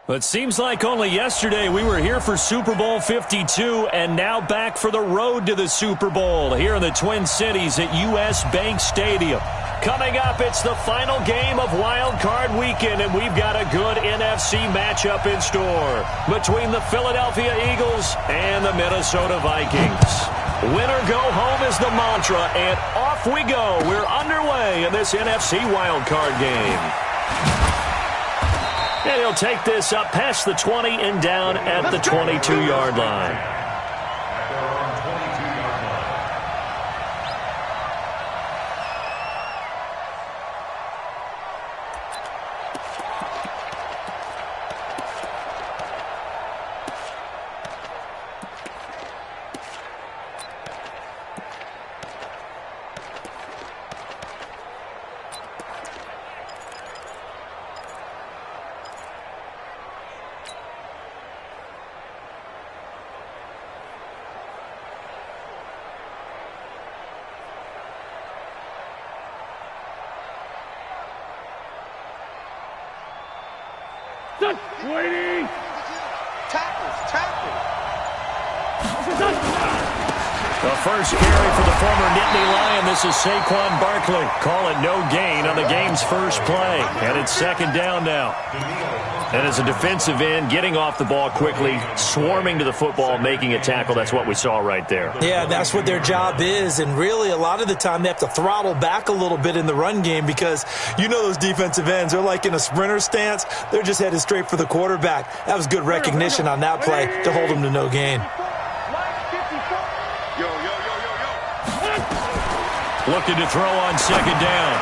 It seems like only yesterday we were here for Super Bowl 52 and now back for the road to the Super Bowl here in the Twin Cities at U.S. Bank Stadium. Coming up, it's the final game of Wild Card Weekend, and we've got a good NFC matchup in store between the Philadelphia Eagles and the Minnesota Vikings. Win or go home is the mantra, and off we go. We're underway in this NFC Wild Card game. And he'll take this up past the 20 and down at the 22-yard line. Waiting! Tackle! The first carry for the former Nittany Lion. This is Saquon Barkley. Call it no gain on the game's first play. And it's second down now. And as a defensive end, getting off the ball quickly, swarming to the football, making a tackle, that's what we saw right there. Yeah, that's what their job is. And really, a lot of the time, they have to throttle back a little bit in the run game because you know those defensive ends, they're like in a sprinter stance. They're just headed straight for the quarterback. That was good recognition on that play to hold them to no gain. Looking to throw on second down.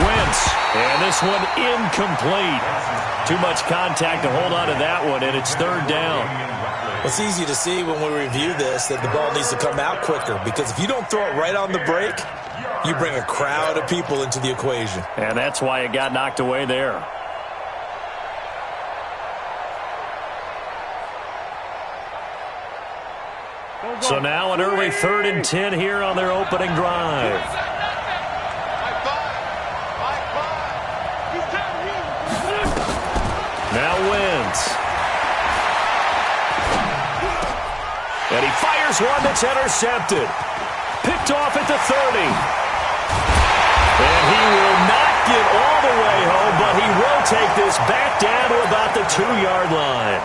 Wentz. And this one incomplete. Too much contact to hold on to that one, and it's third down. It's easy to see when we review this that the ball needs to come out quicker because if you don't throw it right on the break, you bring a crowd of people into the equation. And that's why it got knocked away there. So now an early 3rd and 10 here on their opening drive. Now Wentz. And he fires one that's intercepted. Picked off at the 30. And he will not get all the way home, but he will take this back down to about the 2-yard line.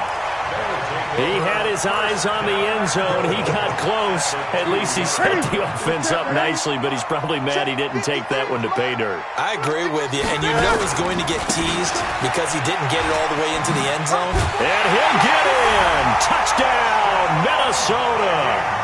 He had his eyes on the end zone. He got close. At least he set the offense up nicely, but he's probably mad he didn't take that one to pay dirt. I agree with you, and you know he's going to get teased because he didn't get it all the way into the end zone. And he'll get in. Touchdown, Minnesota.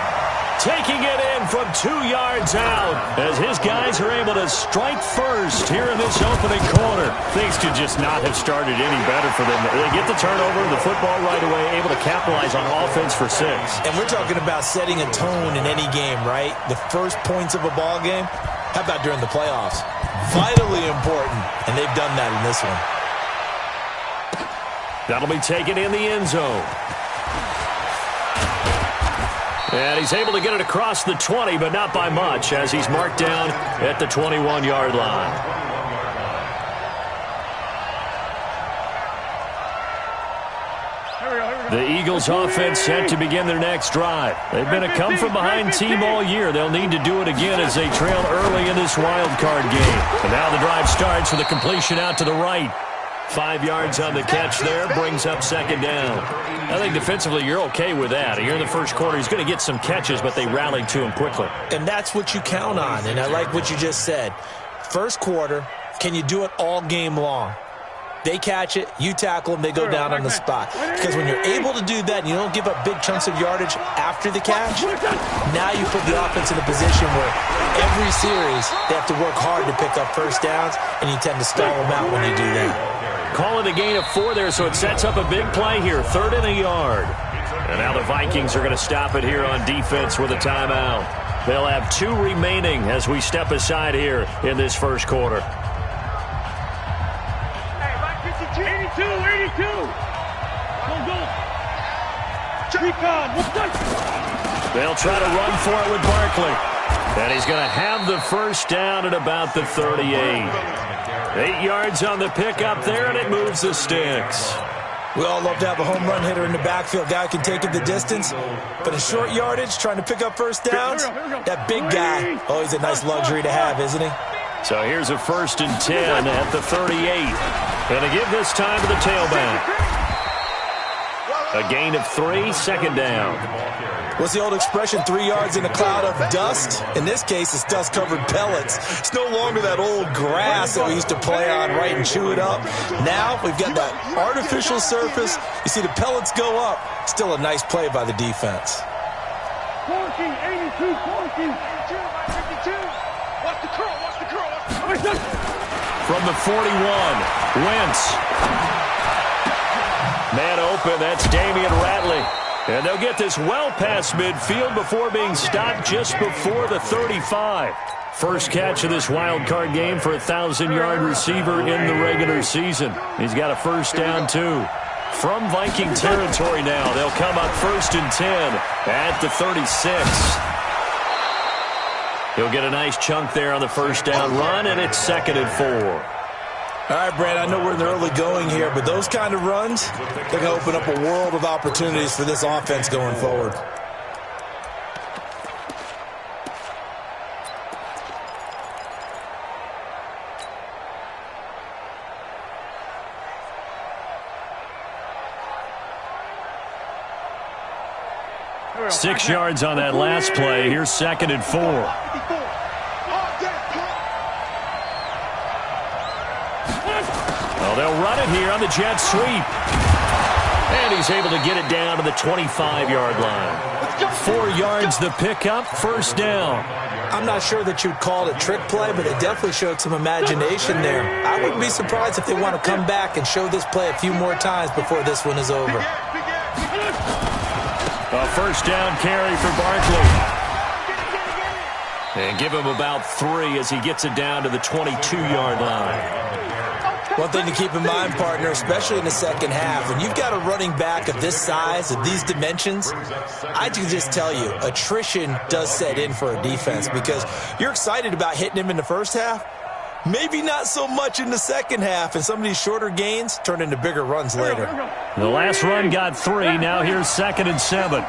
Taking it in from 2 yards out as his guys are able to strike first here in this opening quarter. Things could just not have started any better for them. They get the turnover, the football right away, able to capitalize on offense for 6. And we're talking about setting a tone in any game, right? The first points of a ball game. How about during the playoffs? Vitally important, and they've done that in this one. That'll be taken in the end zone. And he's able to get it across the 20, but not by much, as he's marked down at the 21-yard line. The Eagles offense set to begin their next drive. They've been a come-from-behind team all year. They'll need to do it again as they trail early in this wild card game. And now the drive starts with a completion out to the right. 5 yards on the catch there, brings up second down. I think defensively you're okay with that. Here in the first quarter, he's going to get some catches, but they rallied to him quickly. And that's what you count on, and I like what you just said. First quarter, can you do it all game long? They catch it, you tackle them, they go down on the spot. Because when you're able to do that and you don't give up big chunks of yardage after the catch, now you put the offense in a position where every series they have to work hard to pick up first downs, and you tend to stall them out when you do that. Call it a gain of 4 there, so it sets up a big play here, 3rd and a yard. And now the Vikings are going to stop it here on defense with a timeout. They'll have 2 remaining as we step aside here in this first quarter. 82. Go. They'll try to run for it with Barkley. And he's going to have the first down at about the 38. 8 yards on the pickup there, and it moves the sticks. We all love to have a home run hitter in the backfield. Guy can take it the distance. But in short yardage, trying to pick up first downs, that big guy, oh, he's a nice luxury to have, isn't he? So here's a 1st and 10 at the 38. And to give this time to the tailback. A gain of 3, 2nd down. What's the old expression, 3 yards in a cloud of dust? In this case, it's dust-covered pellets. It's no longer that old grass that we used to play on, right, and chew it up. Now we've got that artificial surface. You see the pellets go up. Still a nice play by the defense. 14, 82, 14, 52. Watch the curl, watch the curl, watch the curl. From the 41, Wentz. Man open, that's Damian Ratley. And they'll get this well past midfield before being stopped just before the 35. First catch of this wild card game for a 1,000-yard receiver in the regular season. He's got a 1st down, too. From Viking territory now, they'll come up 1st and 10 at the 36. He'll get a nice chunk there on the 1st down run, and it's 2nd and 4. All right, Brad, I know we're in the early going here, but those kind of runs, they're going to open up a world of opportunities for this offense going forward. Six yards on that last play. Here's 2nd and 4. They'll run it here on the jet sweep. And he's able to get it down to the 25-yard line. 4 yards the pickup, 1st down. I'm not sure that you'd call it a trick play, but they definitely showed some imagination there. I wouldn't be surprised if they want to come back and show this play a few more times before this one is over. A 1st down carry for Barkley. And give him about 3 as he gets it down to the 22-yard line. One thing to keep in mind, partner, especially in the second half, when you've got a running back of this size, of these dimensions, I can just tell you, attrition does set in for a defense because you're excited about hitting him in the first half, maybe not so much in the second half, and some of these shorter gains turn into bigger runs later. The last run got 3. Now here's 2nd and 7.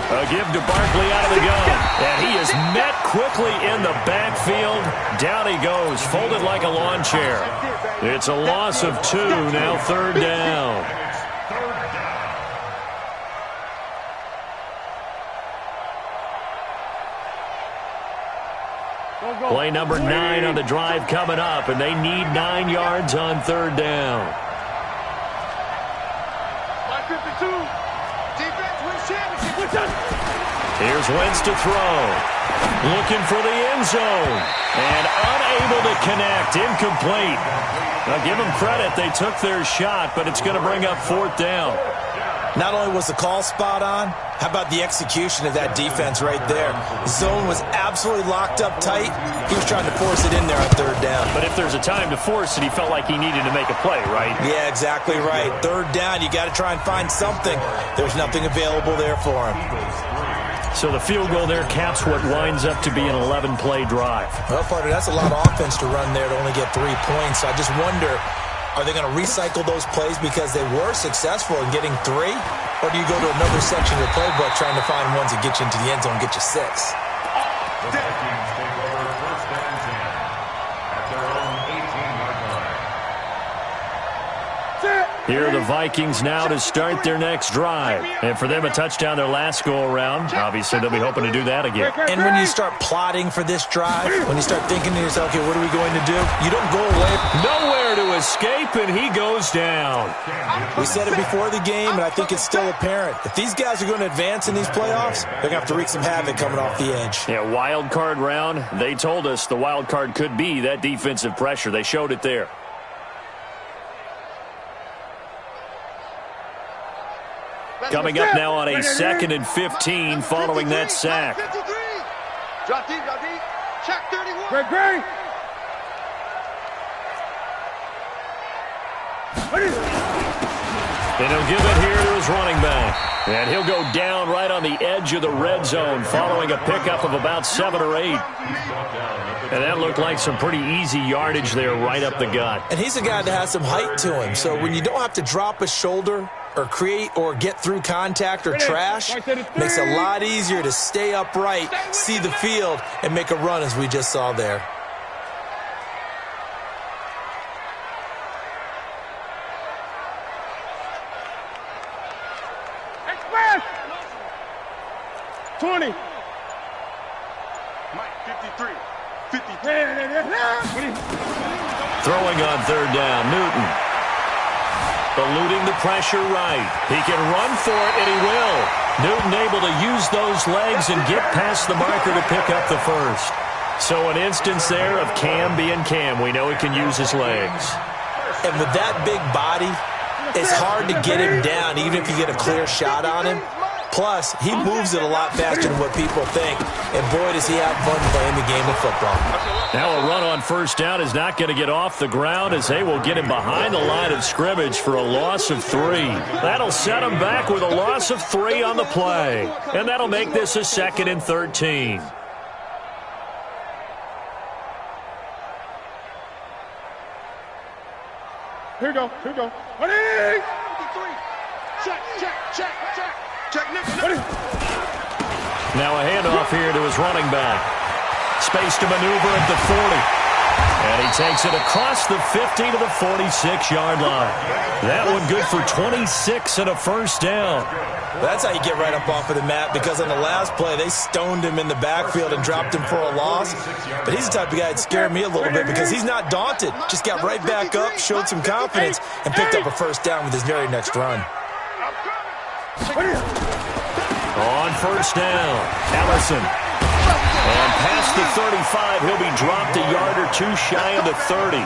A give to Barkley out of the gun. And he is met quickly in the backfield. Down he goes, folded like a lawn chair. It's a loss of 2, now 3rd down. Play number 9 on the drive coming up, and they need 9 yards on 3rd down. 52. Defense wins championship. Here's Wentz to throw. Looking for the end zone. And unable to connect. Incomplete. Now give them credit. They took their shot, but it's going to bring up 4th down. Not only was the call spot on, how about the execution of that defense right there? The zone was absolutely locked up tight. He was trying to force it in there on 3rd down. But if there's a time to force it, he felt like he needed to make a play, right? Yeah, exactly right. 3rd down, you got to try and find something. There's nothing available there for him. So the field goal there caps what winds up to be an 11-play drive. Well, partner, that's a lot of offense to run there to only get 3 points. So I just wonder, are they going to recycle those plays because they were successful in getting 3? Or do you go to another section of your playbook trying to find ones that get you into the end zone and get you 6? Here are the Vikings now to start their next drive. And for them, a touchdown their last go-around. Obviously, they'll be hoping to do that again. And when you start plotting for this drive, when you start thinking to yourself, okay, what are we going to do? You don't go away. Nowhere to escape, and he goes down. We said it before the game, and I think it's still apparent. If these guys are going to advance in these playoffs, they're going to have to wreak some havoc coming off the edge. Yeah, wild card round. They told us the wild card could be that defensive pressure. They showed it there. Coming up now on a 2nd and 15 following that sack. Drop deep, check 31. Great. And he'll give it here to his running back. And he'll go down right on the edge of the red zone following a pickup of about 7 or 8. And that looked like some pretty easy yardage there right up the gut. And he's a guy that has some height to him. So when you don't have to drop a shoulder or create or get through contact or trash, makes it a lot easier to stay upright, see the field, and make a run as we just saw there. Express! 20. Mike, 53. 53. Throwing on third down, Newton. Eluding the pressure right. He can run for it, and he will. Newton able to use those legs and get past the marker to pick up the first. So an instance there of Cam being Cam. We know he can use his legs. And with that big body, it's hard to get him down, even if you get a clear shot on him. Plus, he moves it a lot faster than what people think. And boy, does he have fun playing the game of football. Now a run on first down is not going to get off the ground as they will get him behind the line of scrimmage for a loss of 3. That'll set him back with a loss of 3 on the play. And that'll make this a 2nd and 13. Here we go. Here we go. Ready? 53. Check. Now a handoff here to his running back. Space to maneuver at the 40. And he takes it across the 50 to the 46-yard line. That one good for 26 and a first down. That's how you get right up off of the mat, because on the last play, they stoned him in the backfield and dropped him for a loss. But he's the type of guy that scared me a little bit because he's not daunted. Just got right back up, showed some confidence, and picked up a first down with his very next run. On first down, Ellison. And past the 35, he'll be dropped a yard or 2 shy of the 30.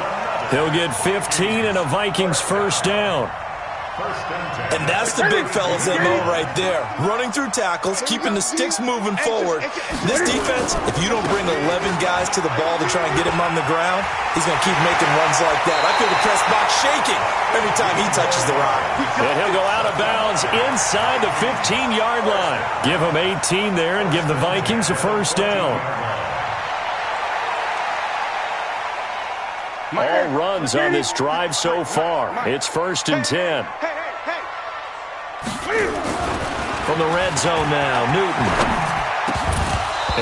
He'll get 15 and a Vikings first down. And that's the big fella's MO right there. Running through tackles, keeping the sticks moving forward. This defense, if you don't bring 11 guys to the ball to try and get him on the ground, he's going to keep making runs like that. I feel the press box shaking every time he touches the rock. And he'll go out of bounds inside the 15-yard line. Give him 18 there and give the Vikings a first down. All runs on this drive so far. It's 1st and 10. From the red zone now, Newton.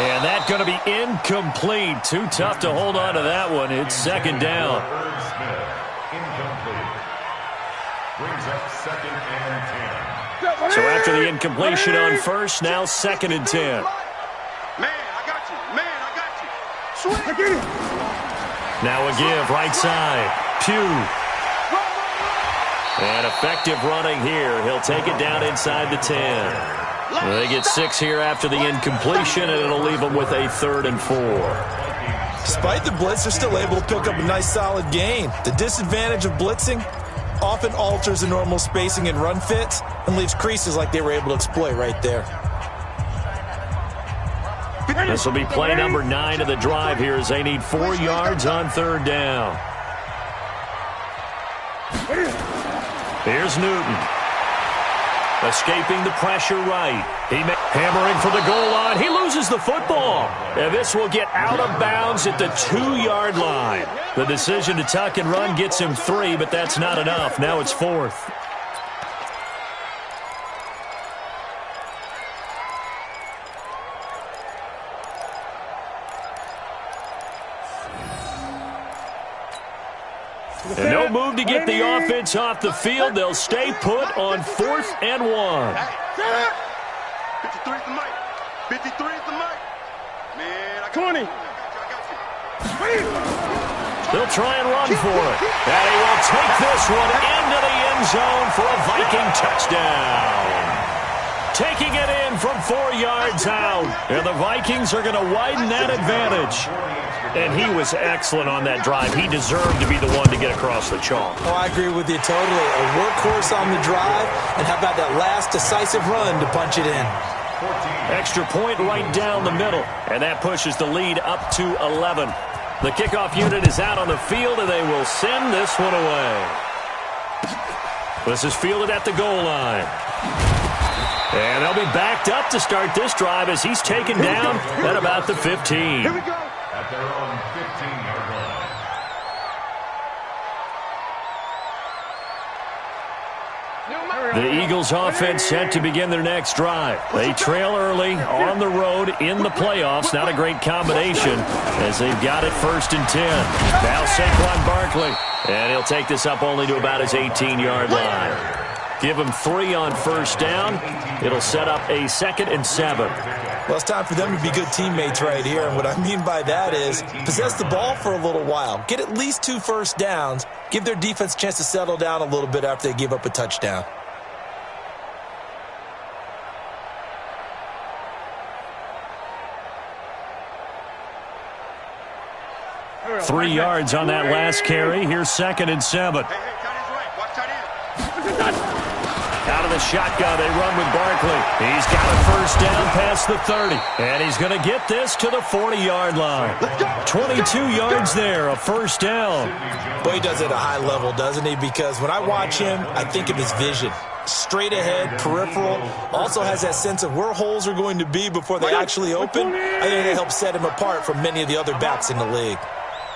And that's going to be incomplete. Too tough to hold on to that one. It's 2nd down. So after the incompletion on first, now 2nd and 10. Man, I got you. Sweet. Get it. Now a give, right side. Pugh. And effective running here. He'll take it down inside the 10. They get 6 here after the incompletion, and it'll leave them with a 3rd and 4. Despite the blitz, they're still able to pick up a nice, solid gain. The disadvantage of blitzing often alters the normal spacing and run fits and leaves creases like they were able to exploit right there. This will be play number 9 of the drive here as they need 4 yards on 3rd down. Here's Newton. Escaping the pressure right. Hammering for the goal line. He loses the football. And this will get out of bounds at the 2-yard line. The decision to tuck and run gets him 3, but that's not enough. Now it's 4th. And no move to get the offense off the field. They'll stay put on 4th and 1. 53 is the mic. 53 is the mic. Man, I got 20. They'll try and run for it. And he will take this one into the end zone for a Viking touchdown. Taking it in from 4 yards out. And the Vikings are going to widen that advantage. And he was excellent on that drive. He deserved to be the one to get across the chalk. Oh, I agree with you totally. A workhorse on the drive, and how about that last decisive run to punch it in? Extra point right down the middle, and that pushes the lead up to 11. The kickoff unit is out on the field, and they will send this one away. This is fielded at the goal line. And they'll be backed up to start this drive as he's taken down at about the 15. Here we go. At their own 15-yard line. The Eagles offense set to begin their next drive. They trail early on the road in the playoffs. Not a great combination as they've got it 1st and 10. Now Saquon Barkley. And he'll take this up only to about his 18-yard line. Give him 3 on 1st down. It'll set up a 2nd and 7. Well, it's time for them to be good teammates right here. And what I mean by that is possess the ball for a little while. Get at least 2 first downs. Give their defense a chance to settle down a little bit after they give up a touchdown. Three yards on that last carry. Here's 2nd and 7. Out of the shotgun, they run with Barkley. He's got a 1st down past the 30. And he's going to get this to the 40-yard line. 22 yards there, a 1st down. Boy, he does it at a high level, doesn't he? Because when I watch him, I think of his vision. Straight ahead, peripheral. Also has that sense of where holes are going to be before they actually open. I think that helps set him apart from many of the other backs in the league.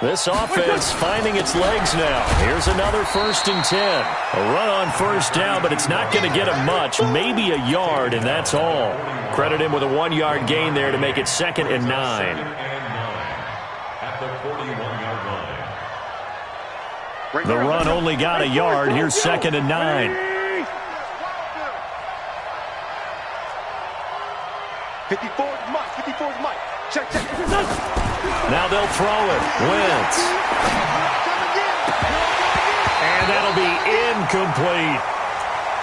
This offense finding its legs now. Here's another 1st and 10. A run on 1st down, but it's not going to get him much. Maybe a yard, and that's all. Credit him with a 1-yard gain there to make it 2nd and 9. At the 41-yard line. The run only got a yard. Here's 2nd and 9. 54's Mike. 54's Mike. Check. Now they'll throw it. Wentz. And that'll be incomplete.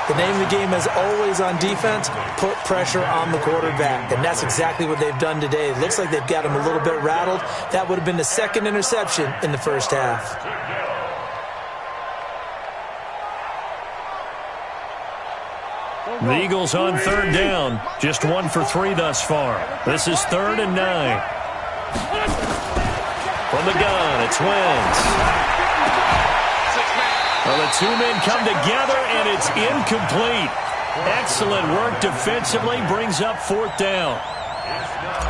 The name of the game is always on defense, put pressure on the quarterback. And that's exactly what they've done today. It looks like they've got him a little bit rattled. That would have been the 2nd interception in the 1st half. The Eagles on 3rd down. Just 1 for 3 thus far. This is 3rd and 9. From the gun, it's Wentz. Well, the 2 men come together, and it's incomplete. Excellent work defensively. Brings up 4th down.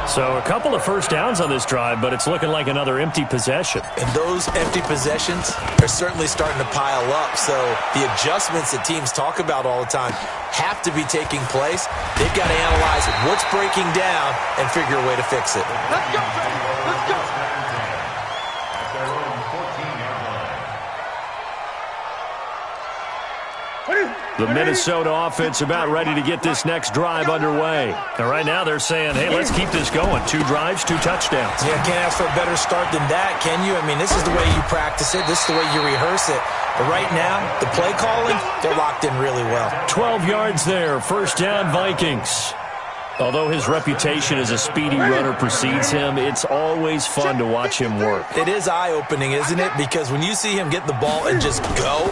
So a couple of 1st downs on this drive, but it's looking like another empty possession. And those empty possessions are certainly starting to pile up. So the adjustments that teams talk about all the time have to be taking place. They've got to analyze what's breaking down and figure a way to fix it. Let's go, baby. Let's go. At their own 14-yard line. The Minnesota offense about ready to get this next drive underway. And right now they're saying, hey, let's keep this going. 2 drives, 2 touchdowns. Yeah, can't ask for a better start than that, can you? I mean, this is the way you practice it. This is the way you rehearse it. But right now, the play calling, they're locked in really well. 12 yards there, 1st down Vikings. Although his reputation as a speedy runner precedes him, it's always fun to watch him work. It is eye-opening, isn't it? Because when you see him get the ball and just go,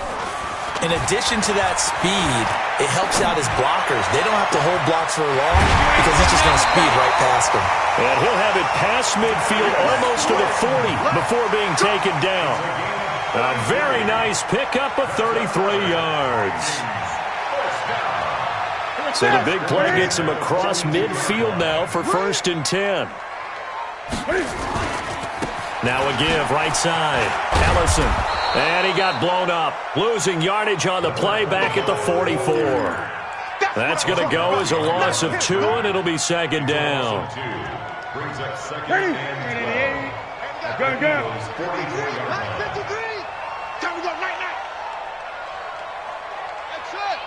in addition to that speed, it helps out his blockers. They don't have to hold blocks for long because he's just going to speed right past them. And he'll have it past midfield almost to the 40 before being taken down. A very nice pickup of 33 yards. So the big play gets him across midfield now for 1st and 10. Now a give right side. Ellison. And he got blown up. Losing yardage on the play back at the 44. That's going to go as a loss of 2, and it'll be 2nd down. Brings up 2nd and 12. Go. 44-yard line. 53. Time to go right now. That's it.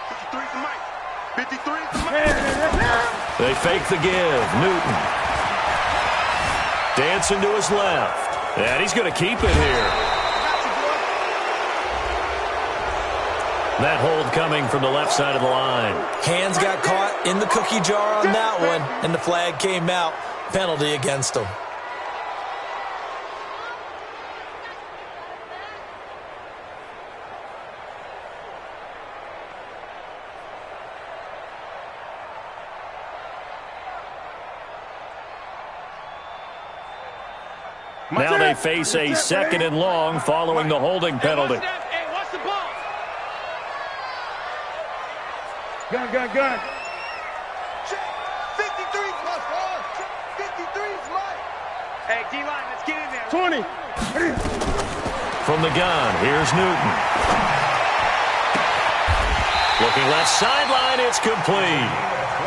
53 for Mike. 53 for Mike. They fake the give. Newton. Dancing to his left. And he's going to keep it here. That hold coming from the left side of the line. Hands got caught in the cookie jar on that one, and the flag came out. Penalty against him. Now they face a 2nd and long following the holding penalty. Gun, gun, gun. 53's my squad. 53's mine. Hey, D-line, let's get in there. 20. From the gun, here's Newton. Looking left sideline, it's complete.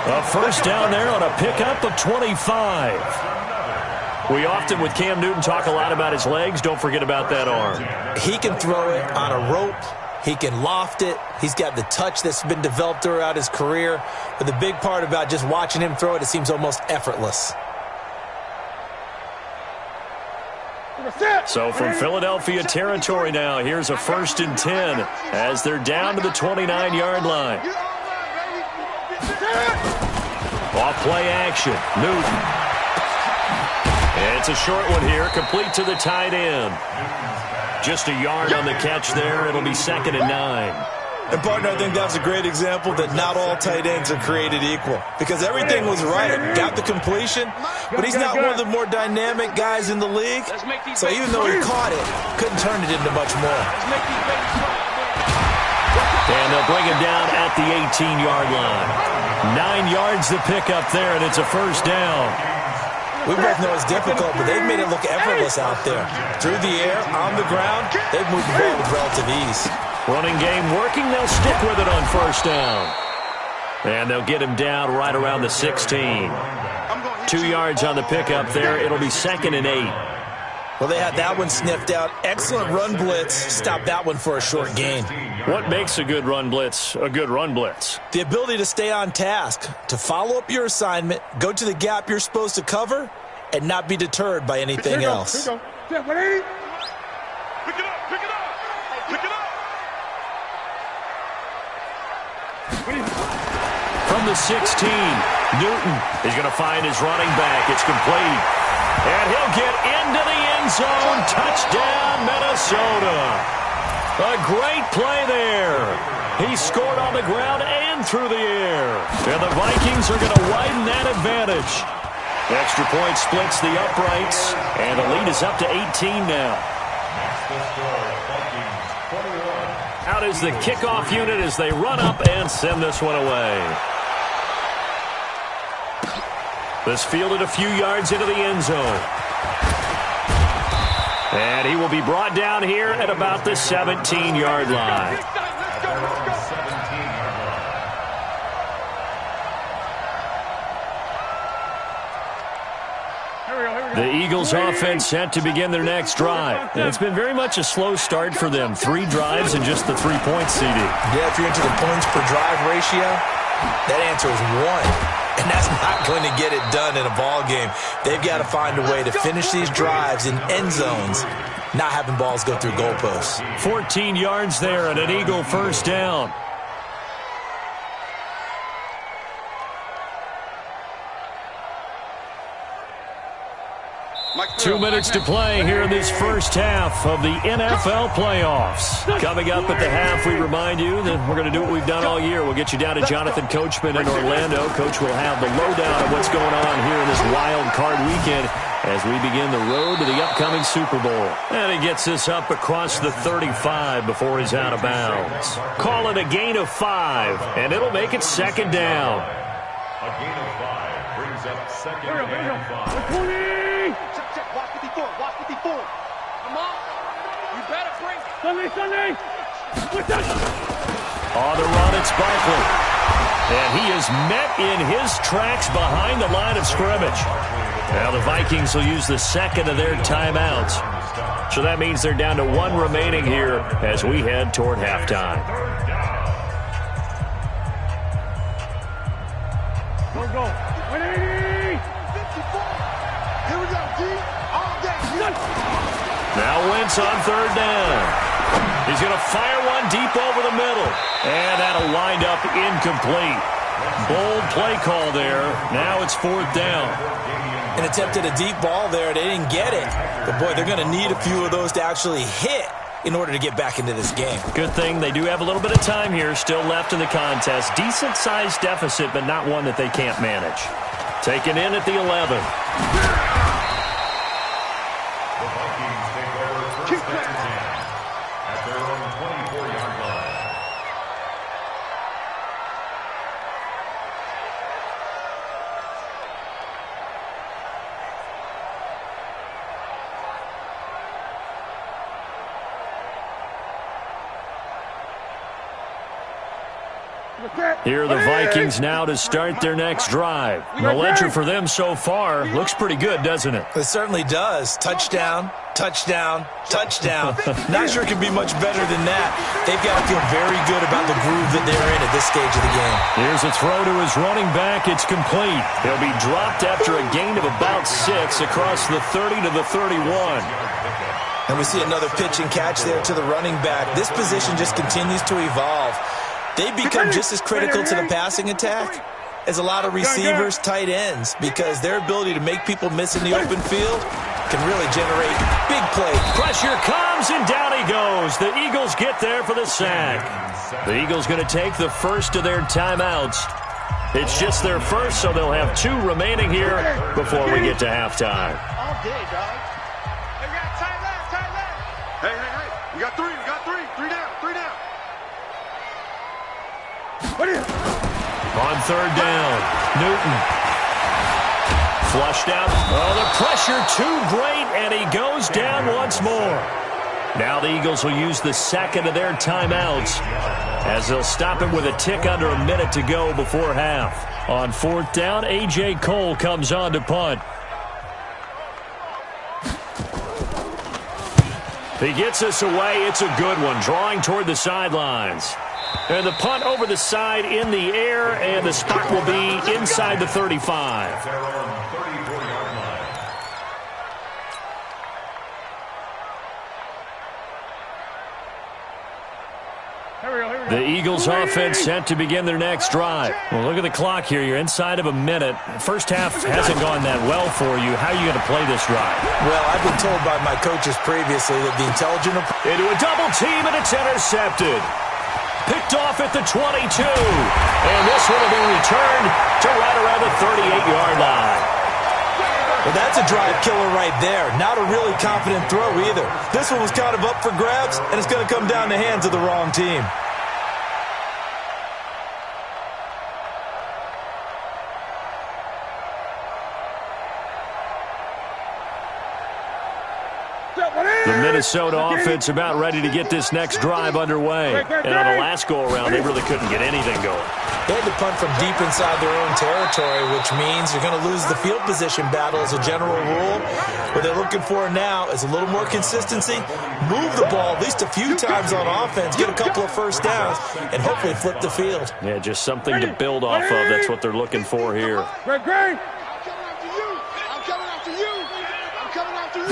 A first down there on a pickup of 25. We often, with Cam Newton, talk a lot about his legs. Don't forget about that arm. He can throw it on a rope. He can loft it. He's got the touch that's been developed throughout his career. But the big part about just watching him throw it, it seems almost effortless. So from Philadelphia territory now, here's a 1st and 10 as they're down to the 29-yard line. Off play action, Newton. And it's a short one here, complete to the tight end. Just a yard on the catch there. It'll be 2nd and 9. And, partner, I think that's a great example that not all tight ends are created equal. Because everything was right. Got the completion, but he's not one of the more dynamic guys in the league. So even though he caught it, couldn't turn it into much more. And they'll bring him down at the 18-yard line. 9 yards to pick up there, and it's a first down. We both know it's difficult, but they've made it look effortless out there. Through the air, on the ground, they've moved the ball with relative ease. Running game working. They'll stick with it on first down. And they'll get him down right around the 16. 2 yards on the pickup there. It'll be 2nd and 8. Well, they had that one sniffed out. Excellent run blitz. Stop that one for a short gain. What makes a good run blitz a good run blitz? The ability to stay on task, to follow up your assignment, go to the gap you're supposed to cover, and not be deterred by anything else. Here we go. 180. Pick it up. Pick it up. Pick it up. From the 16, Newton is going to find his running back. It's complete. And he'll get into the end zone. Touchdown, Minnesota. A great play there. He scored on the ground and through the air. And the Vikings are going to widen that advantage. Extra point splits the uprights. And the lead is up to 18 now. Out is the kickoff unit as they run up and send this one away. This fielded a few yards into the end zone. And he will be brought down here at about the 17-yard line. The Eagles offense set to begin their next drive. And it's been very much a slow start for them. 3 drives and just the 3-point CD. Yeah, if you're into the points per drive ratio, that answer is 1. And that's not going to get it done in a ball game. They've got to find a way to finish these drives in end zones, not having balls go through goalposts. 14 yards there and an Eagle first down. Two minutes to play here in this first half of the NFL playoffs. Coming up at the half, we remind you that we're going to do what we've done all year. We'll get you down to Jonathan Coachman in Orlando. Coach will have the lowdown of what's going on here in this wild card weekend as we begin the road to the upcoming Super Bowl. And he gets this up across the 35 before he's out of bounds. Call it a gain of 5, and it'll make it 2nd down. A gain of 5 brings up 2nd and 5. Watch 54. Come on. You better bring it. Sunday. On the run, it's Barkley. And he is met in his tracks behind the line of scrimmage. Now the Vikings will use the 2nd of their timeouts. So that means they're down to 1 remaining here as we head toward halftime. Go. 180. 54. Here we go, G. All day. Now Wentz on 3rd down. He's going to fire one deep over the middle. And that'll wind up incomplete. Bold play call there. Now it's 4th down. And attempted a deep ball there. They didn't get it. But, boy, they're going to need a few of those to actually hit in order to get back into this game. Good thing they do have a little bit of time here still left in the contest. Decent-sized deficit, but not one that they can't manage. Taken in at the 11. The Vikings take over 1st and 10 at their own 24-yard line. Here are the Vikings now to start their next drive. The ledger for them so far looks pretty good, doesn't it? It certainly does. Touchdown, touchdown, touchdown. Not sure it can be much better than that. They've got to feel very good about the groove that they're in at this stage of the game. Here's a throw to his running back. It's complete. He'll be dropped after a gain of about 6 across the 30 to the 31. And we see another pitch and catch there to the running back. This position just continues to evolve. They become just as critical to the passing attack as a lot of receivers, tight ends, because their ability to make people miss in the open field can really generate big plays. Pressure comes, and down he goes. The Eagles get there for the sack. The Eagles going to take the first of their timeouts. It's just their first, so they'll have 2 remaining here before we get to halftime. All day, dog. Hey, we got tight left, tight left. Hey. We got 3, we got 3. 3 down, 3 down. On 3rd down, Newton. Flushed out. Oh, the pressure too great, and he goes down once more. Now the Eagles will use the second of their timeouts as they'll stop it with a tick under a minute to go before half. On 4th down, A.J. Cole comes on to punt. He gets us away. It's a good one, drawing toward the sidelines. And the punt over the side in the air, and the spot will be inside the 35. The Eagles offense set to begin their next drive. Well, look at the clock here. You're inside of a minute. First half hasn't gone that well for you. How are you going to play this drive? Well, I've been told by my coaches previously that the intelligent... Into a double team, and it's intercepted. Picked off at the 22. And this one will be returned to right around the 38-yard line. Well, that's a drive killer right there. Not a really confident throw either. This one was kind of up for grabs, and it's going to come down the hands of the wrong team. The Minnesota offense about ready to get this next drive underway. And on the last go-around, they really couldn't get anything going. They had to punt from deep inside their own territory, which means you're going to lose the field position battle as a general rule. What they're looking for now is a little more consistency, move the ball at least a few times on offense, get a couple of first downs, and hopefully flip the field. Yeah, just something to build off of. That's what they're looking for here. Great. I'm coming after you. I'm coming after you.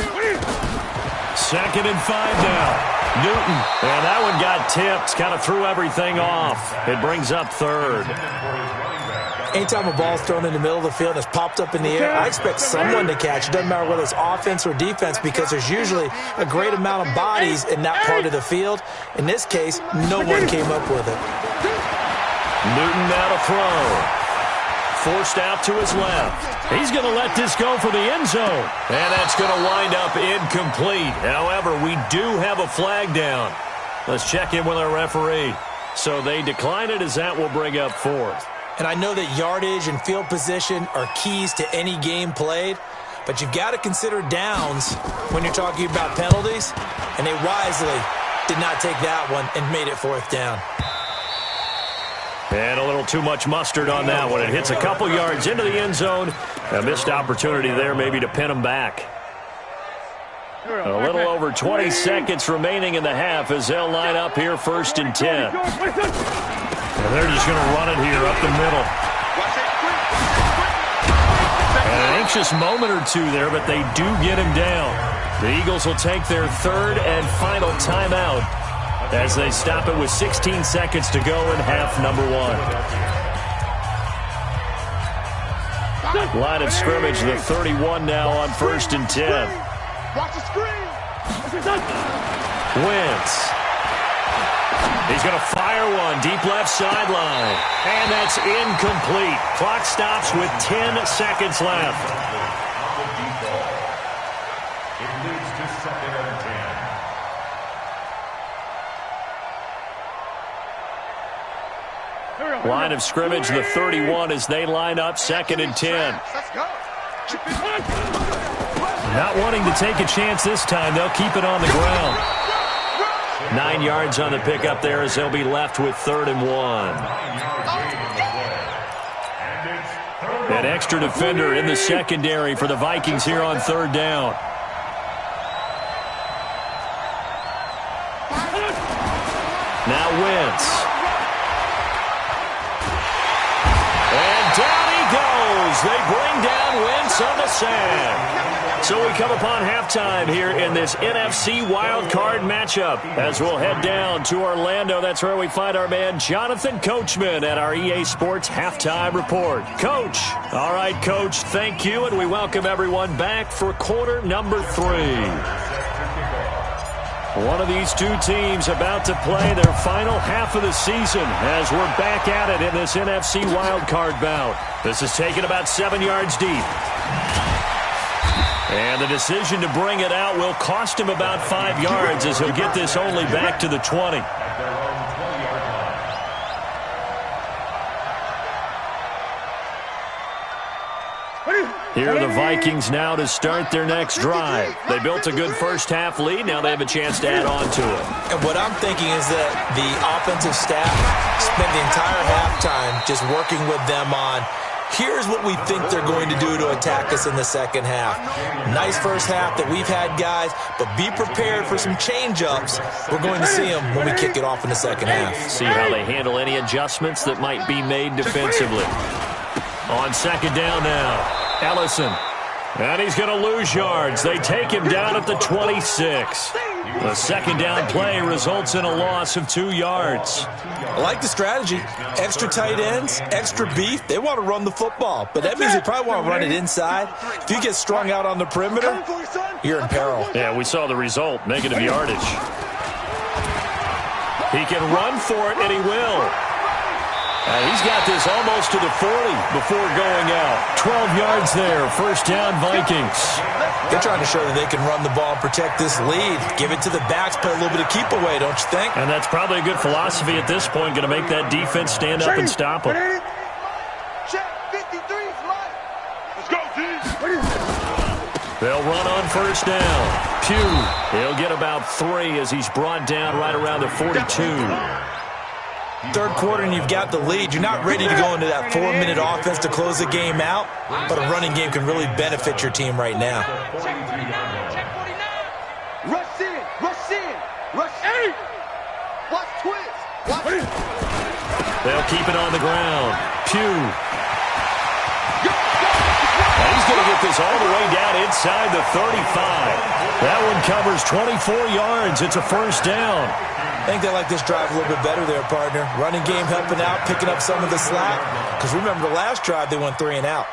2nd and 5 now. Newton. And that one got tipped. Kind of threw everything off. It brings up 3rd. Anytime a ball's thrown in the middle of the field and it's popped up in the air, I expect someone to catch it. Doesn't matter whether it's offense or defense, because there's usually a great amount of bodies in that part of the field. In this case, no one came up with it. Newton now to throw. Forced out to his left. He's going to let this go for the end zone. And that's going to wind up incomplete. However, we do have a flag down. Let's check in with our referee. So they decline it, as that will bring up 4th. And I know that yardage and field position are keys to any game played, but you've got to consider downs when you're talking about penalties, and they wisely did not take that one and made it 4th down. And a little too much mustard on that one. It hits a couple yards into the end zone. A missed opportunity there maybe to pin them back. A little over 20 seconds remaining in the half as they'll line up here 1st and 10. And they're just going to run it here up the middle. And an anxious moment or two there, but they do get him down. The Eagles will take their 3rd and final timeout as they stop it with 16 seconds to go in half number 1. Line of scrimmage, the 31 now on 1st and 10. Watch the screen. Wentz. He's going to fire one deep left sideline. And that's incomplete. Clock stops with 10 seconds left. It leads to 2nd and 10. Line of scrimmage, the 31 as they line up 2nd and 10. Let's go. Not wanting to take a chance this time, they'll keep it on the ground. 9 9 yards on the pickup there as they'll be left with 3rd and 1. An extra defender in the secondary for the Vikings here on 3rd down. Now Wentz. And down he goes. They bring down Wentz on the sack. So we come upon halftime here in this NFC wildcard matchup as we'll head down to Orlando. That's where we find our man Jonathan Coachman at our EA Sports Halftime Report. Coach. All right, Coach, thank you, and we welcome everyone back for quarter number 3. One of these two teams about to play their final half of the season as we're back at it in this NFC wildcard bout. This is taken about 7 yards deep. And the decision to bring it out will cost him about 5 yards as he'll get this only back to the 20. Here are the Vikings now to start their next drive. They built a good first-half lead. Now they have a chance to add on to it. And what I'm thinking is that the offensive staff spent the entire halftime just working with them on, here's what we think they're going to do to attack us in the second half. Nice first half that we've had, guys, but be prepared for some change-ups. We're going to see them when we kick it off in the second half. See how they handle any adjustments that might be made defensively. On 2nd down now. Ellison. And he's going to lose yards. They take him down at the 26. The 2nd down play results in a loss of 2 yards. I like the strategy. Extra tight ends, extra beef. They want to run the football, but that means they probably want to run it inside. If you get strung out on the perimeter, you're in peril. Yeah, we saw the result. Negative yardage. He can run for it, and he will. And he's got this almost to the 40 before going out. 12 yards there. 1st down, Vikings. They're trying to show that they can run the ball and protect this lead. Give it to the backs, play a little bit of keep away, don't you think? And that's probably a good philosophy at this point. Going to make that defense stand up and stop them. Check 53 flight. Let's go, team. They'll run on 1st down. Pugh, he'll get about 3 as he's brought down right around the 42. 3rd quarter and you've got the lead. You're not ready to go into that 4-minute offense to close the game out, but a running game can really benefit your team right now. Rush in, rush in, rush in. Watch twist. Watch it. They'll keep it on the ground. Pugh. And he's going to get this all the way down inside the 35. That one covers 24 yards. It's a 1st down. I think they like this drive a little bit better there, partner. Running game helping out, picking up some of the slack. Because remember, the last drive, they went 3 and out.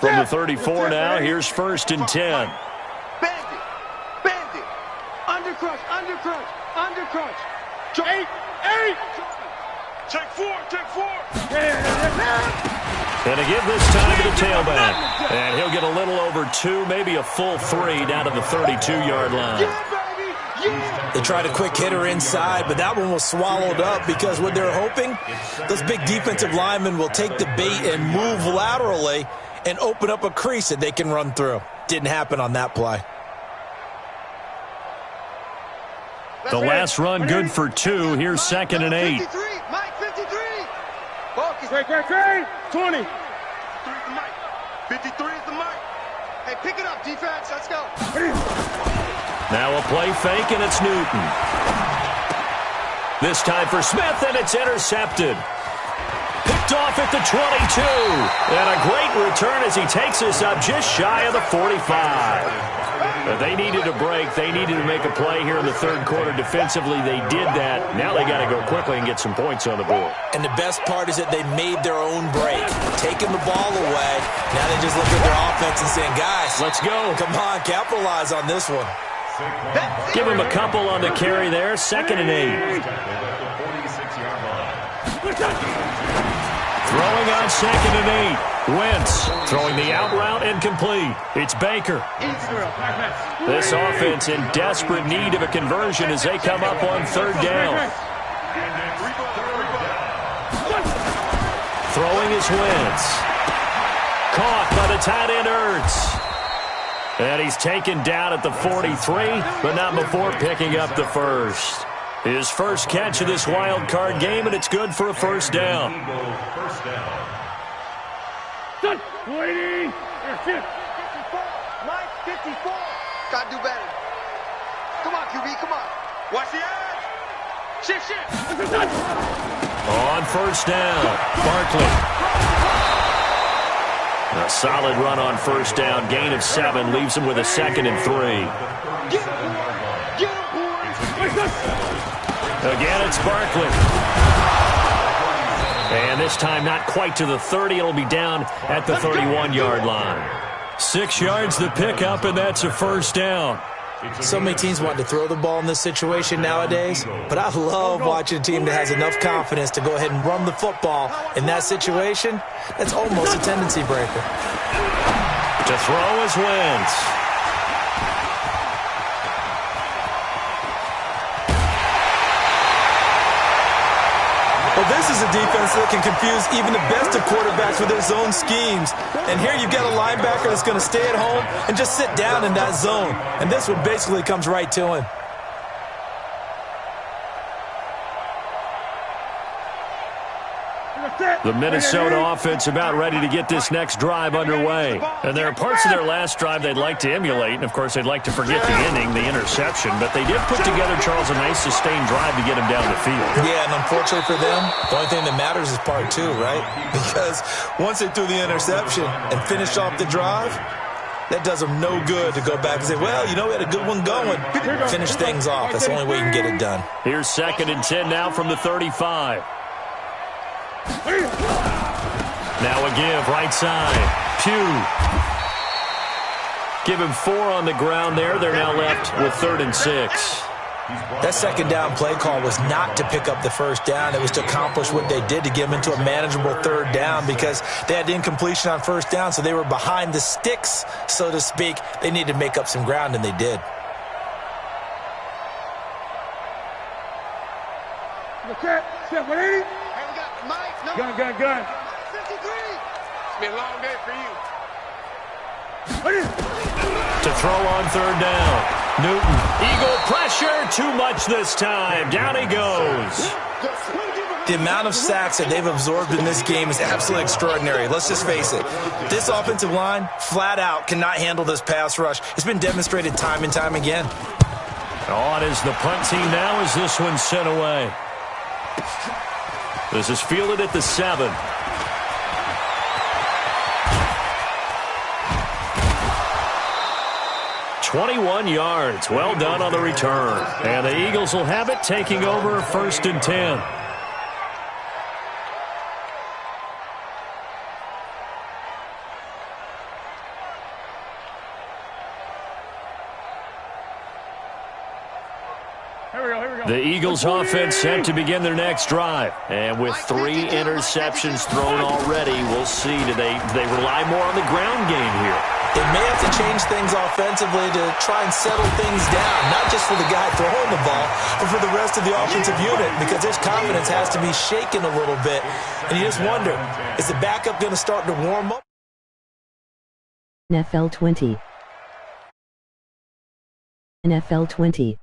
From the 34 now, here's 1st and 10. Bandit, bandit. Undercrunch, undercrunch, undercrunch. 8. Check 4, check 4. And to give this time to the tailback. And he'll get a little over 2, maybe a full 3 down to the 32-yard line. Yeah, baby. Yeah. They tried a quick hitter inside, but that one was swallowed up because what they're hoping, those big defensive linemen will take the bait and move laterally and open up a crease that they can run through. Didn't happen on that play. The last run good for 2. Here's 2nd and 8. 53, Mike, 53. Focus. Great. 20. 53 is the mic. 53 is the mic. Hey, pick it up, defense. Let's go. Now a play fake, and it's Newton. This time for Smith, and it's intercepted. Picked off at the 22. And a great return as he takes us up just shy of the 45. They needed a break. They needed to make a play here in the 3rd quarter. Defensively, they did that. Now they got to go quickly and get some points on the board. And the best part is that they made their own break, taking the ball away. Now they just look at their offense and saying, guys, let's go. Come on, capitalize on this one. Give him a couple on the carry there. 2nd and 8. Throwing on 2nd and 8. Wentz throwing the out route incomplete. It's Baker. This offense in desperate need of a conversion as they come up on 3rd down. Throwing is Wentz. Caught by the tight end Ertz. And he's taken down at the 43, but not before picking up the first. His first catch of this wild card game, and it's good for a first down. First down. Done. 280. Mike, 54. Gotta do better. Come on, QB, come on. Watch the edge. Shift. On first down, Barkley. A solid run on first down. Gain of 7 leaves him with a 2nd and 3. Get him, boys. Again, it's Barkley. And this time not quite to the 30. It'll be down at the 31-yard line. 6 yards the pickup, and that's a first down. So many teams want to throw the ball in this situation nowadays, but I love watching a team that has enough confidence to go ahead and run the football. In that situation, that's almost a tendency breaker. To throw is Wentz. Well, this is a defense that can confuse even the best of quarterbacks with their zone schemes. And here you've got a linebacker that's going to stay at home and just sit down in that zone. And this one basically comes right to him. The Minnesota offense about ready to get this next drive underway. And there are parts of their last drive they'd like to emulate. And, of course, they'd like to forget the inning, the interception. But they did put together, Charles, a nice sustained drive to get him down the field. Yeah, and unfortunately for them, the only thing that matters is part 2, right? Because once they threw the interception and finished off the drive, that does them no good to go back and say, well, you know, we had a good one going. Finish things off. That's the only way you can get it done. Here's 2nd and 10 now from the 35. Now a give, right side. Pugh. Give him 4 on the ground there. They're now left with 3rd and 6. That second down play call was not to pick up the first down. It was to accomplish what they did, to get them into a manageable 3rd down, because they had incompletion on first down, so they were behind the sticks, so to speak. They needed to make up some ground, and they did. Set 180. Gun. 53. It's been a long day for you. To throw on 3rd down. Newton. Eagle pressure. Too much this time. Down he goes. The amount of sacks that they've absorbed in this game is absolutely extraordinary. Let's just face it. This offensive line, flat out, cannot handle this pass rush. It's been demonstrated time and time again. On is the punt team now as this one's sent away. This is fielded at the 7. "21 yards. Well done on the return. And the Eagles will have it, taking over 1st and 10. The Eagles offense set to begin their next drive. And with 3 interceptions thrown already, we'll see. Do they rely more on the ground game here? They may have to change things offensively to try and settle things down, not just for the guy throwing the ball, but for the rest of the offensive unit, because their confidence has to be shaken a little bit. And you just wonder, is the backup going to start to warm up? NFL 20. NFL 20.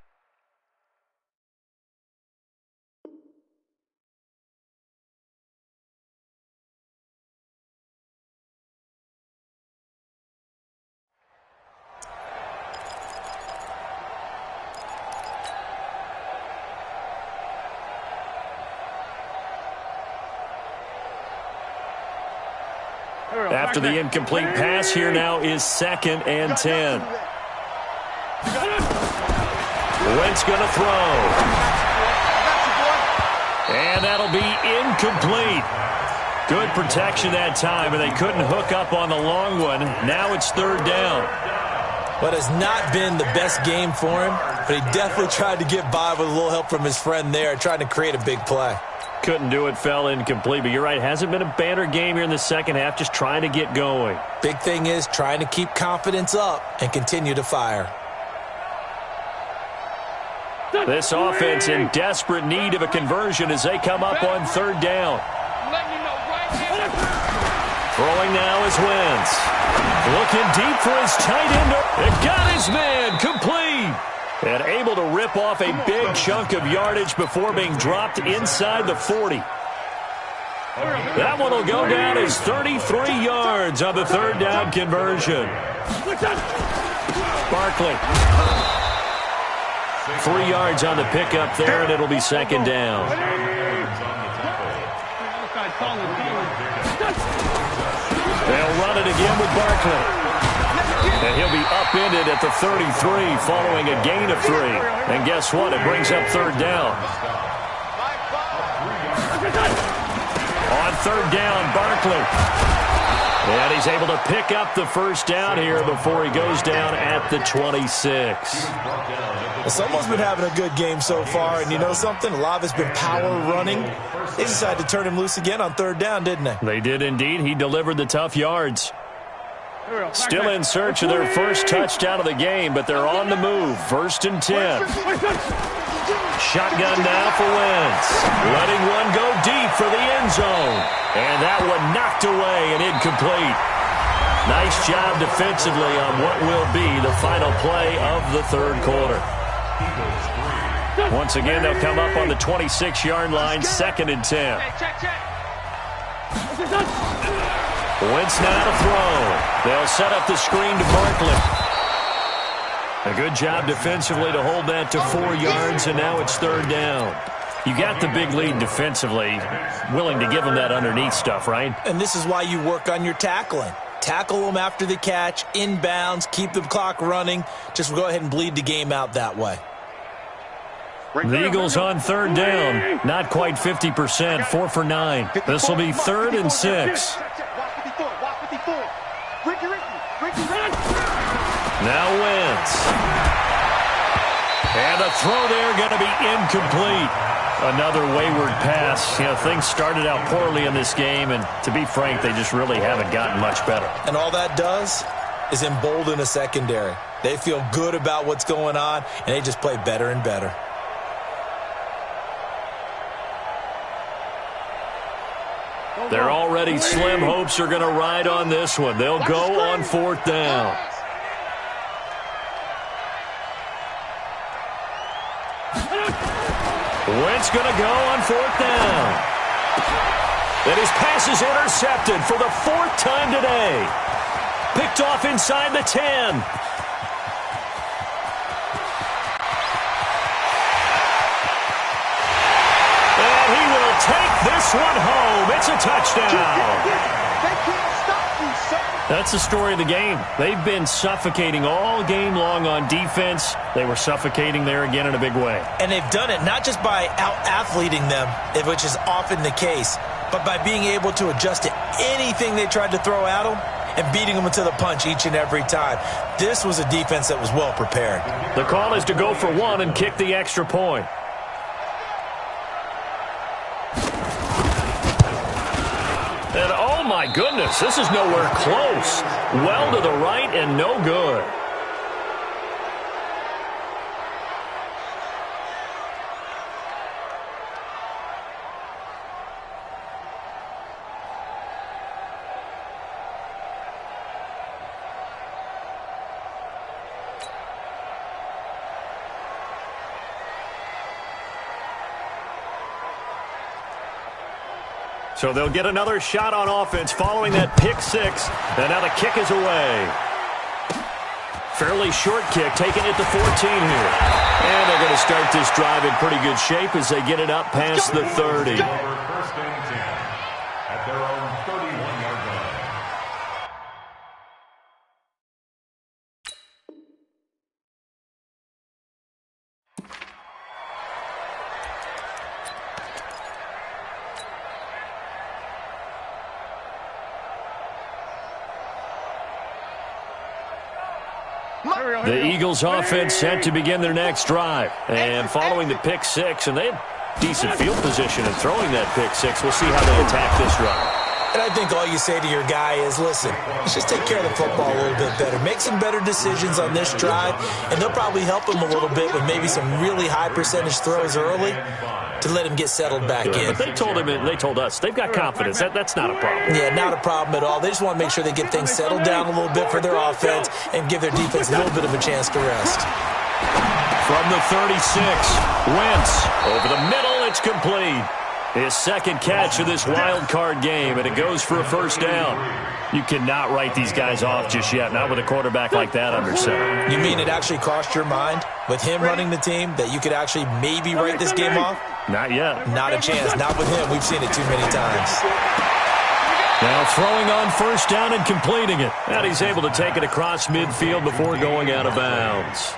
After the incomplete pass, here now is 2nd and 10. Wentz going to throw. And that'll be incomplete. Good protection that time, and they couldn't hook up on the long one. Now it's 3rd down. What has not been the best game for him, but he definitely tried to get by with a little help from his friend there, trying to create a big play. Couldn't do it, fell incomplete. But you're right, hasn't been a banner game here in the second half, just trying to get going. Big thing is trying to keep confidence up and continue to fire. This offense in desperate need of a conversion as they come up on 3rd down. Letting you know right Throwing now is Wentz. Looking deep for his tight end. It got his man complete. And able to rip off a big chunk of yardage before being dropped inside the 40. That one will go down as 33 yards on the third down conversion. Barkley. 3 yards on the pickup there, and it'll be second down. They'll run it again with Barkley. And he'll be upended at the 33 following a gain of 3. And guess what? It brings up third down. On third down, Barkley. And he's able to pick up the first down here before he goes down at the 26. Well, someone's been having a good game so far, and you know something? A lot of it's been power running. They decided to turn him loose again on third down, didn't they? They did indeed. He delivered the tough yards. Still in search of their first touchdown of the game, but they're on the move. 1st and 10. Shotgun now for Wentz. Letting one go deep for the end zone. And that one knocked away and incomplete. Nice job defensively on what will be the final play of the third quarter. Once again, they'll come up on the 26-yard line, 2nd and 10. Wentz now to throw. They'll set up the screen to Barkley. A good job defensively to hold that to 4 yards, and now it's third down. You got the big lead defensively, willing to give them that underneath stuff, right? And this is why you work on your tackling. Tackle them after the catch, inbounds, keep the clock running. Just go ahead and bleed the game out that way. The Eagles on third down, not quite 50%, 4 for 9. This will be 3rd and 6. Now Wentz. And the throw there going to be incomplete. Another wayward pass. You know, things started out poorly in this game, and to be frank, they just really haven't gotten much better. And all that does is embolden a secondary. They feel good about what's going on, and they just play better and better. Their already slim hopes are going to ride on this one. They'll go on 4th down. Wentz going to go on 4th down. And his pass is intercepted for the 4th time today. Picked off inside the 10. And he will take this one home. It's a touchdown. That's the story of the game. They've been suffocating all game long on defense. They were suffocating there again in a big way. And they've done it not just by out-athleting them, which is often the case, but by being able to adjust to anything they tried to throw at them and beating them to the punch each and every time. This was a defense that was well prepared. The call is to go for 1 and kick the extra point. And oh my goodness, this is nowhere close. Well to the right and no good. So they'll get another shot on offense following that pick 6. And now the kick is away. Fairly short kick, taking it to 14 here. And they're going to start this drive in pretty good shape as they get it up past the 30. First and 10 at their own 31-yard line. The Eagles offense set to begin their next drive. And following the pick 6, and they had decent field position in throwing that pick 6. We'll see how they attack this drive. And I think all you say to your guy is, listen, let's just take care of the football a little bit better. Make some better decisions on this drive, and they'll probably help him a little bit with maybe some really high percentage throws early to let him get settled back in. But they told us they've got confidence. That's not a problem. Yeah, not a problem at all. They just want to make sure they get things settled down a little bit for their offense and give their defense a little bit of a chance to rest. From the 36, Wentz over the middle, it's complete. His second catch of this wild card game, and it goes for a first down. You cannot write these guys off just yet, not with a quarterback like that under center. You mean it actually crossed your mind with him running the team that you could actually maybe write this game off? Not yet. Not a chance. Not with him. We've seen it too many times. Now throwing on first down and completing it. And he's able to take it across midfield before going out of bounds.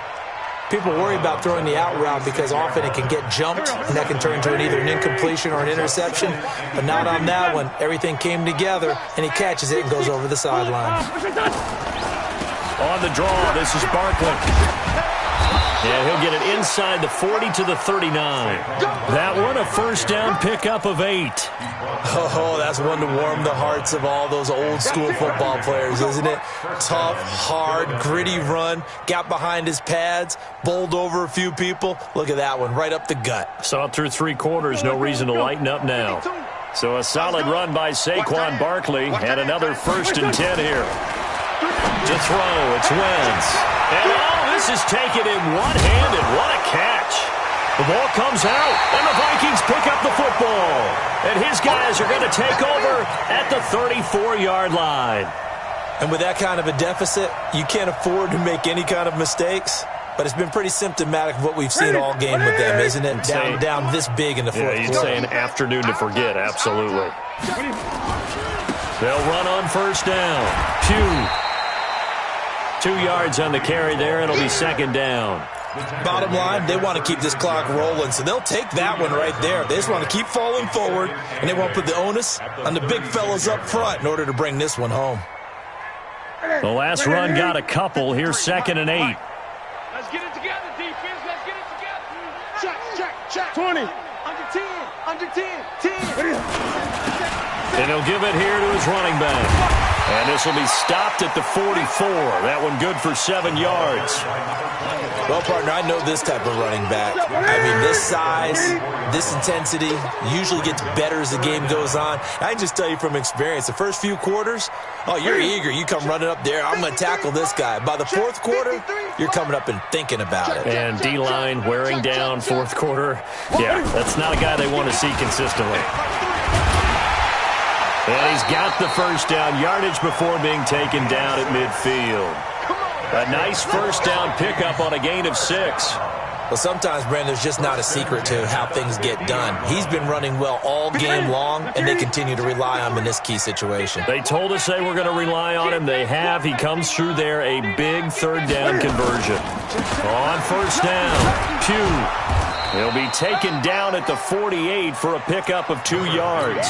People worry about throwing the out route because often it can get jumped, and that can turn into either an incompletion or an interception. But not on that one. Everything came together, and he catches it and goes over the sideline. On the draw, this is Barkley. And he'll get it inside the 40 to the 39. That one, a first down pickup of 8. Oh, that's one to warm the hearts of all those old school football players, isn't it? Tough, hard, gritty run, got behind his pads, bowled over a few people. Look at that one, right up the gut. Saw it through 3 quarters, no reason to lighten up now. So a solid run by Saquon Barkley, and another 1st and 10 here. To throw, it's Wentz. And this is taken in one-handed. What a catch. The ball comes out, and the Vikings pick up the football. And his guys are going to take over at the 34-yard line. And with that kind of a deficit, you can't afford to make any kind of mistakes. But it's been pretty symptomatic of what we've seen all game with them, isn't it? Down this big in the fourth quarter. You'd say an afternoon to forget, absolutely. They'll run on first down. Pugh. 2 yards on the carry there. It'll be second down. Bottom line, they want to keep this clock rolling, so they'll take that one right there. They just want to keep falling forward, and they won't put the onus on the big fellas up front in order to bring this one home. The last run got a couple. Here's 2nd and 8. Let's get it together, defense. Let's get it together. Check. 20. Under 10. 10. And he'll give it here to his running back. And this will be stopped at the 44. That one good for 7 yards. Well, partner, I know this type of running back. I mean, this size, this intensity usually gets better as the game goes on. I can just tell you from experience, the first few quarters, you're eager. You come running up there, I'm going to tackle this guy. By the 4th quarter, you're coming up and thinking about it. And D-line wearing down 4th quarter. Yeah, that's not a guy they want to see consistently. And he's got the first down, yardage before being taken down at midfield. A nice first down pickup on a gain of 6. Well, sometimes, Brandon, there's just not a secret to how things get done. He's been running well all game long, and they continue to rely on him in this key situation. They told us they were going to rely on him. They have. He comes through there, a big 3rd down conversion. On first down, Pugh. He'll be taken down at the 48 for a pickup of 2 yards.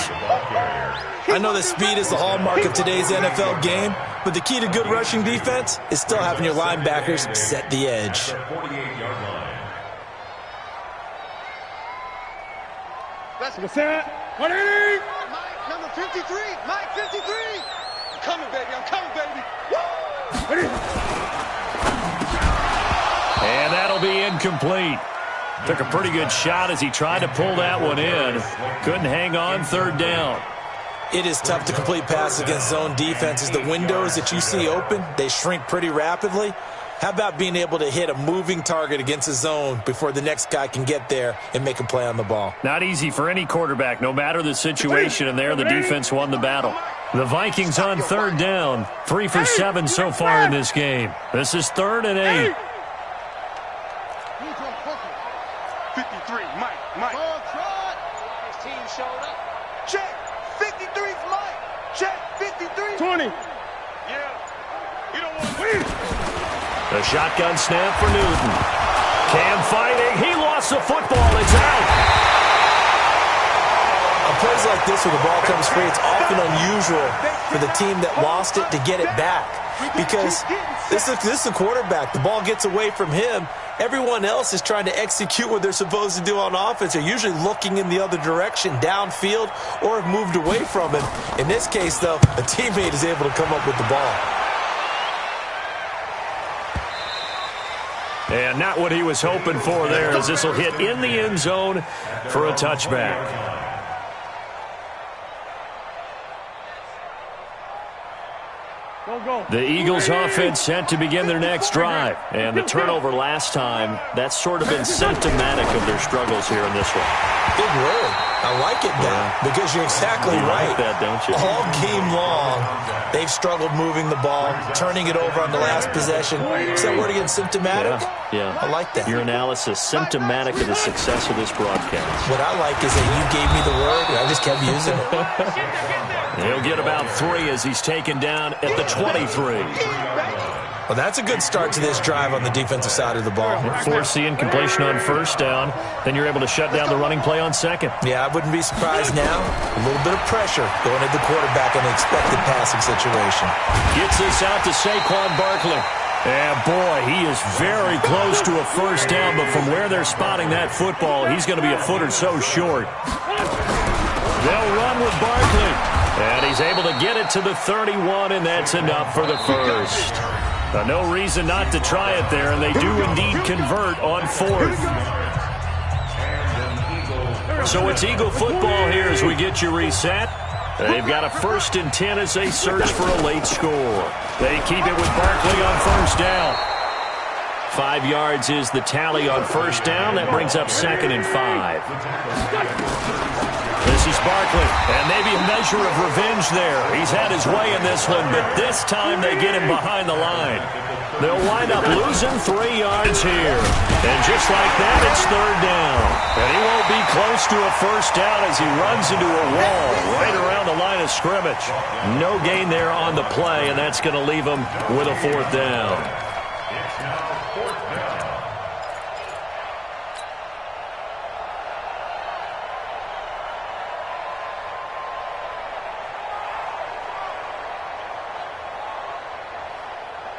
I know that speed is the hallmark of today's NFL game, but the key to good rushing defense is still having your linebackers set the edge. Let's set. 180. Mike, number 53. Mike, 53. I'm coming, baby. I'm coming, baby. Woo! And that'll be incomplete. Took a pretty good shot as he tried to pull that one in. Couldn't hang on 3rd down. It is tough to complete passes against zone defenses. The windows that you see open, they shrink pretty rapidly. How about being able to hit a moving target against a zone before the next guy can get there and make a play on the ball? Not easy for any quarterback, no matter the situation, and there the defense won the battle. The Vikings on 3rd down, 3 for 7 so far in this game. This is 3rd and 8. 53, Mike. His team showed up. Check. 53's Mike. Check. 53. 20. Yeah. You don't want to. The shotgun snap for Newton. Cam fighting. He lost the football. It's out. On plays like this where the ball comes free, it's often unusual for the team that lost it to get it back. because this is a quarterback. The ball gets away from him. Everyone else is trying to execute what they're supposed to do on offense. They're usually looking in the other direction, downfield, or have moved away from him. In this case, though, a teammate is able to come up with the ball. And not what he was hoping for there, as this will hit in the end zone for a touchback. The Eagles offense set to begin their next drive. And the turnover last time, that's sort of been symptomatic of their struggles here in this one. Big word. I like it now because you're exactly right. Like that, don't you? All game long, they've struggled moving the ball, turning it over on the last possession. Is that word again, symptomatic? Yeah. I like that. Your analysis, symptomatic of the success of this broadcast. What I like is that you gave me the word, and I just kept using it. He'll get about 3 as he's taken down at the 23. Well, that's a good start to this drive on the defensive side of the ball. Force the incompletion on first down. Then you're able to shut down the running play on second. Yeah, I wouldn't be surprised now. A little bit of pressure going at the quarterback in an expected passing situation. Gets this out to Saquon Barkley. And, boy, he is very close to a first down, but from where they're spotting that football, he's going to be a foot or so short. They'll run with Barkley. And he's able to get it to the 31, and that's enough for the first. No reason not to try it there, and they do indeed convert on fourth. So it's Eagle football here as we get you reset. They've got a 1st and 10 as they search for a late score. They keep it with Barkley on first down. 5 yards is the tally on first down. That brings up 2nd and 5. This is Barkley, and maybe a measure of revenge there. He's had his way in this one, but this time they get him behind the line. They'll wind up losing 3 yards here. And just like that, it's 3rd down. And he won't be close to a first down as he runs into a wall right around the line of scrimmage. No gain there on the play, and that's going to leave him with a 4th down.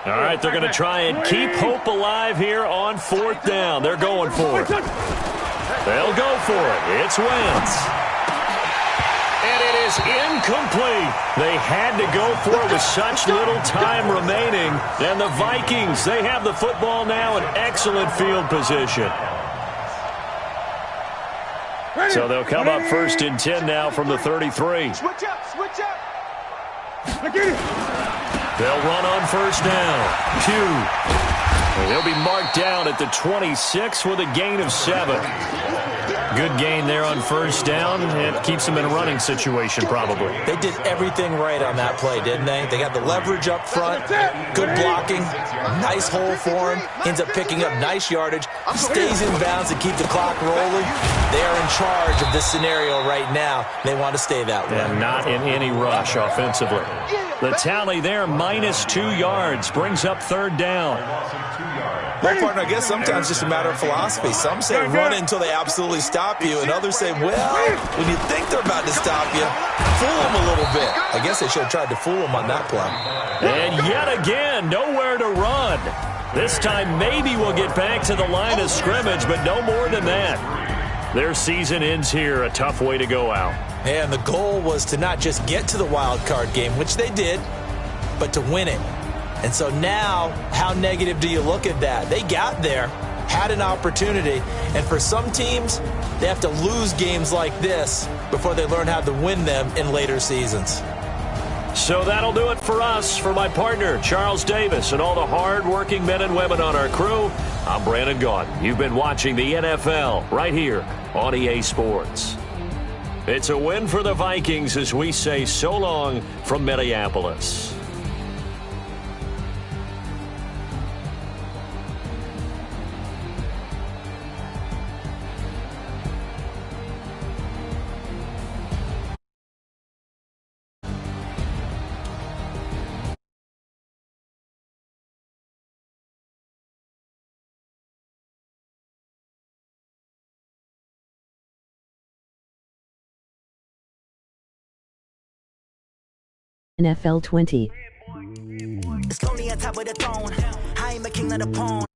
All right, they're going to try and keep hope alive here on 4th down. They're going for it. They'll go for it. It's Wentz. And it is incomplete. They had to go for it with such little time remaining. And the Vikings, they have the football now in excellent field position. So they'll come up 1st and 10 now from the 33. Switch up, switch up. They'll run on first down. 2. They'll be marked down at the 26 with a gain of 7. Good gain there on first down. It keeps them in a running situation probably. They did everything right on that play, didn't they? They got the leverage up front, good blocking, nice hole for him, ends up picking up nice yardage, stays in bounds to keep the clock rolling. They are in charge of this scenario right now. They want to stay that way. And not in any rush offensively. The tally there, -2 yards, brings up 3rd down. Well, partner, I guess sometimes it's just a matter of philosophy. Some say run it until they absolutely stop you, and others say, well, when you think they're about to stop you, fool them a little bit. I guess they should have tried to fool them on that play. And yet again, nowhere to run. This time maybe we'll get back to the line of scrimmage, but no more than that. Their season ends here, a tough way to go out. And the goal was to not just get to the wild card game, which they did, but to win it. And so now, how negative do you look at that? They got there, had an opportunity, and for some teams, they have to lose games like this before they learn how to win them in later seasons. So that'll do it for us. For my partner, Charles Davis, and all the hard-working men and women on our crew, I'm Brandon Gaudin. You've been watching the NFL right here on EA Sports. It's a win for the Vikings as we say so long from Minneapolis. NFL 20. over the throne. I ain't a king of the pawn.